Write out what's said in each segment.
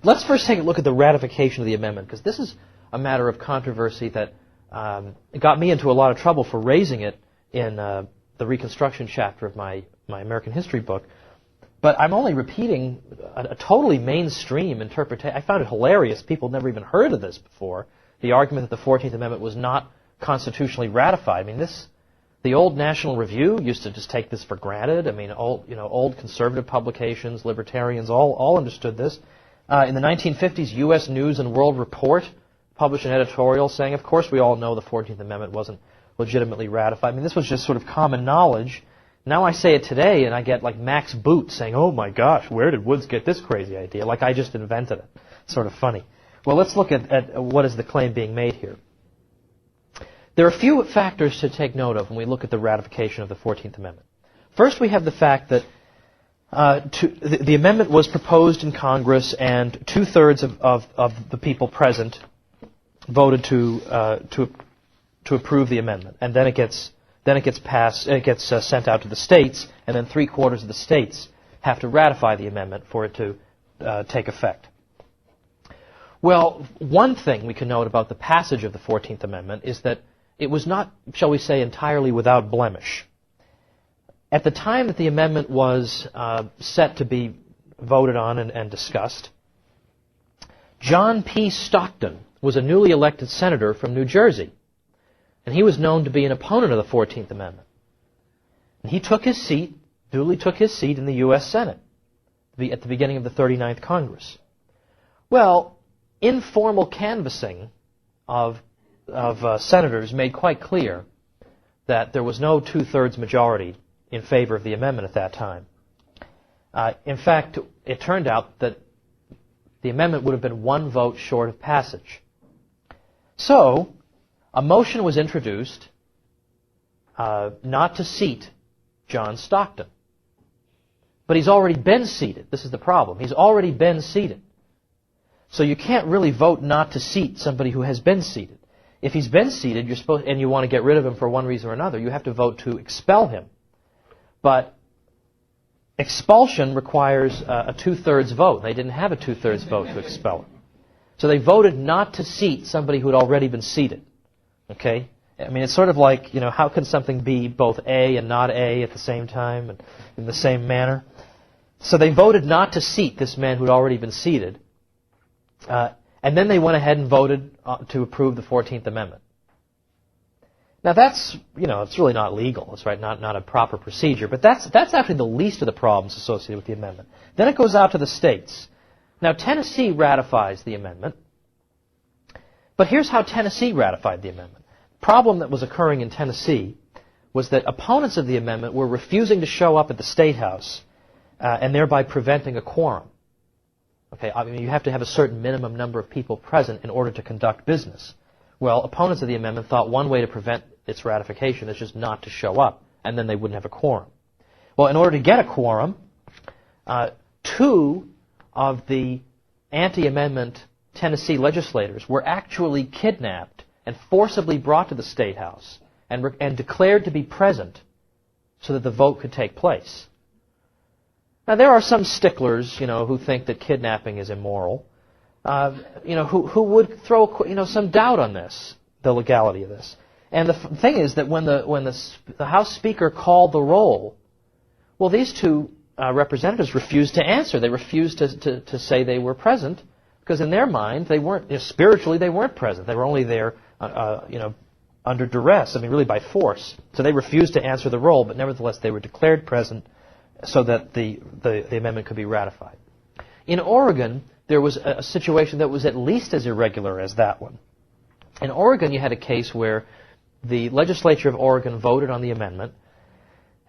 Let's first take a look at the ratification of the amendment, because this is a matter of controversy that got me into a lot of trouble for raising it in the Reconstruction chapter of my American history book. But I'm only repeating a totally mainstream interpretation. I found it hilarious. People had never even heard of this before. The argument that the 14th Amendment was not constitutionally ratified. I mean, the old National Review used to just take this for granted. I mean, old conservative publications, libertarians, all understood this. In the 1950s, U.S. News and World Report published an editorial saying, of course, we all know the 14th Amendment wasn't legitimately ratified. I mean, this was just sort of common knowledge. Now I say it today, and I get like Max Boot saying, oh my gosh, where did Woods get this crazy idea? Like I just invented it. It's sort of funny. Well, let's look at what is the claim being made here. There are a few factors to take note of when we look at the ratification of the 14th Amendment. First, we have the fact that the amendment was proposed in Congress, and 2/3 of the people present voted to approve the amendment, and then it gets passed. It gets sent out to the states, and then 3/4 of the states have to ratify the amendment for it to take effect. Well, one thing we can note about the passage of the 14th Amendment is that it was not, shall we say, entirely without blemish. At the time that the amendment was set to be voted on and discussed, John P. Stockton was a newly elected senator from New Jersey, and he was known to be an opponent of the 14th Amendment. And he duly took his seat in the U.S. Senate at the beginning of the 39th Congress. Well, informal canvassing of senators made quite clear that there was no 2/3 majority in favor of the amendment at that time. In fact, it turned out that the amendment would have been one vote short of passage. So, a motion was introduced not to seat John Stockton. But he's already been seated. This is the problem. He's already been seated. So you can't really vote not to seat somebody who has been seated. If he's been seated, and you want to get rid of him for one reason or another, you have to vote to expel him. But expulsion requires a 2/3 vote. They didn't have a 2/3 vote to expel him. So they voted not to seat somebody who had already been seated. Okay? I mean, it's sort of like, how can something be both A and not A at the same time and in the same manner? So they voted not to seat this man who had already been seated. And then they went ahead and voted to approve the 14th Amendment. Now that's, it's really not legal. It's right, not a proper procedure. But that's actually the least of the problems associated with the amendment. Then it goes out to the states. Now Tennessee ratifies the amendment. But here's how Tennessee ratified the amendment. The problem that was occurring in Tennessee was that opponents of the amendment were refusing to show up at the State House and thereby preventing a quorum. Okay, I mean, you have to have a certain minimum number of people present in order to conduct business. Well, opponents of the amendment thought one way to prevent its ratification is just not to show up, and then they wouldn't have a quorum. Well, in order to get a quorum, 2 of the anti-amendment Tennessee legislators were actually kidnapped and forcibly brought to the State House and declared to be present so that the vote could take place. Now, there are some sticklers, who think that kidnapping is immoral, who would throw, some doubt on this, the legality of this. And the thing is that when the House Speaker called the roll, well, these 2 representatives refused to answer. They refused to say they were present because in their mind they weren't, spiritually they weren't present. They were only there, under duress. I mean, really by force. So they refused to answer the roll, but nevertheless they were declared present so that the amendment could be ratified. In Oregon, there was a situation that was at least as irregular as that one. In Oregon, you had a case where the legislature of Oregon voted on the amendment,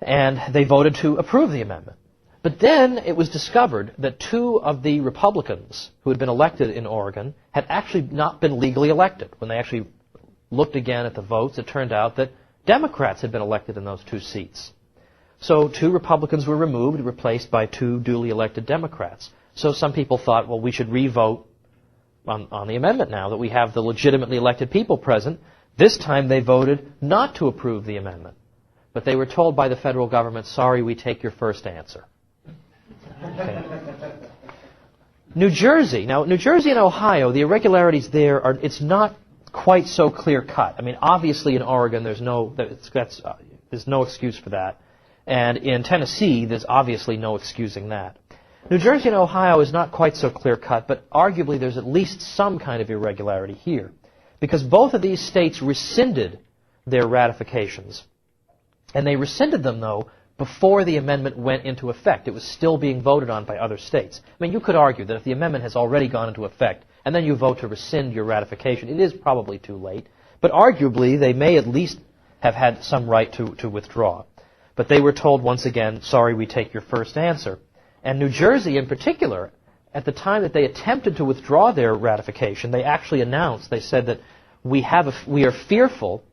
and they voted to approve the amendment. But then it was discovered that 2 of the Republicans who had been elected in Oregon had actually not been legally elected. When they actually looked again at the votes, it turned out that Democrats had been elected in those 2 seats. So 2 Republicans were removed, replaced by 2 duly elected Democrats. So some people thought, well, we should re-vote on the amendment now that we have the legitimately elected people present. This time they voted not to approve the amendment. But they were told by the federal government, sorry, we take your first answer. Okay. New Jersey. Now, New Jersey and Ohio, the irregularities there are, it's not quite so clear cut. I mean, obviously in Oregon, there's no excuse for that. And in Tennessee, there's obviously no excusing that. New Jersey and Ohio is not quite so clear cut, but arguably there's at least some kind of irregularity here. Because both of these states rescinded their ratifications. And they rescinded them, though, before the amendment went into effect. It was still being voted on by other states. I mean, you could argue that if the amendment has already gone into effect, and then you vote to rescind your ratification, it is probably too late. But arguably, they may at least have had some right to withdraw. But they were told once again, sorry, we take your first answer. And New Jersey in particular, at the time that they attempted to withdraw their ratification, they actually announced, they said that we are fearful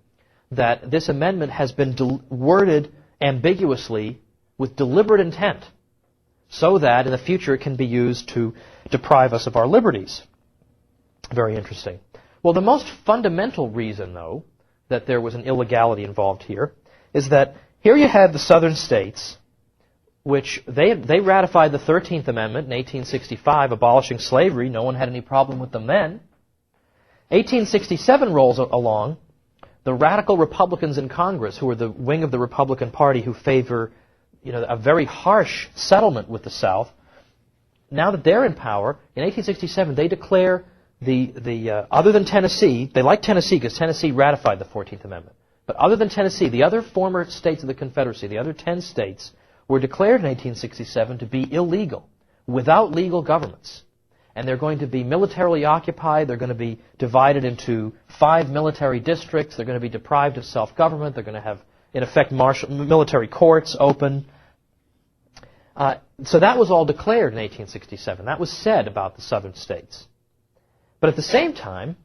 that this amendment has been worded ambiguously with deliberate intent so that in the future it can be used to deprive us of our liberties. Very interesting. Well, the most fundamental reason, though, that there was an illegality involved here is that here you had the southern states, which they ratified the 13th Amendment in 1865, abolishing slavery. No one had any problem with them then. 1867 rolls along. The radical Republicans in Congress, who are the wing of the Republican Party who favor, a very harsh settlement with the South, now that they're in power, in 1867 they declare other than Tennessee, they like Tennessee because Tennessee ratified the 14th Amendment, but other than Tennessee, the other former states of the Confederacy, the other 10 states, were declared in 1867 to be illegal, without legal governments. And they're going to be militarily occupied. They're going to be divided into 5 military districts. They're going to be deprived of self-government. They're going to have, in effect, military courts open. So that was all declared in 1867. That was said about the southern states. But at the same time,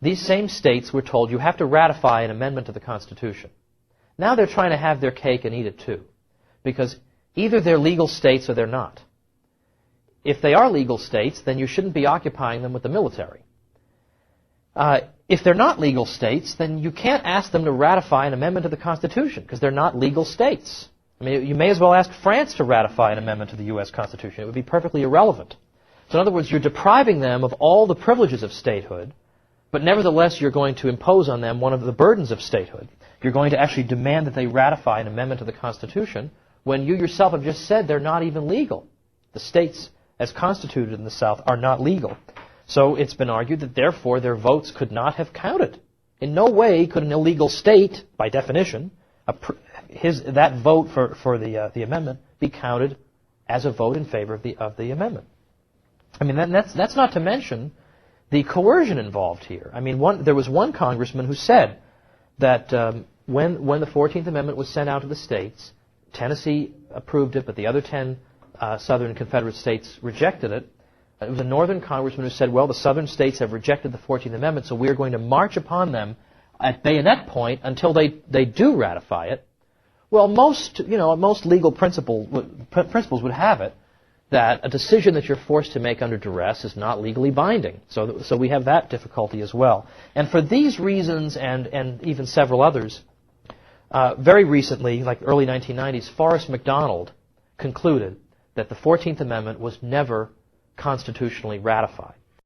these same states were told you have to ratify an amendment to the Constitution. Now they're trying to have their cake and eat it too. Because either they're legal states or they're not. If they are legal states, then you shouldn't be occupying them with the military. If they're not legal states, then you can't ask them to ratify an amendment to the Constitution because they're not legal states. I mean, you may as well ask France to ratify an amendment to the U.S. Constitution. It would be perfectly irrelevant. So in other words, you're depriving them of all the privileges of statehood, but nevertheless you're going to impose on them one of the burdens of statehood. You're going to actually demand that they ratify an amendment to the Constitution when you yourself have just said they're not even legal. The states as constituted in the South are not legal. So it's been argued that therefore their votes could not have counted. In no way could an illegal state, by definition, that vote for the amendment be counted as a vote in favor of the amendment. I mean, that's not to mention the coercion involved here. I mean, there was one congressman who said that when the 14th Amendment was sent out to the states, Tennessee approved it, but the other 10 southern Confederate states rejected it. It was a northern congressman who said, well, the southern states have rejected the 14th Amendment, so we're going to march upon them at bayonet point until they do ratify it. Well, most legal principles would have it that a decision that you're forced to make under duress is not legally binding. So we have that difficulty as well. And for these reasons and even several others, very recently, like early 1990s, Forrest McDonald concluded that the 14th Amendment was never constitutionally ratified.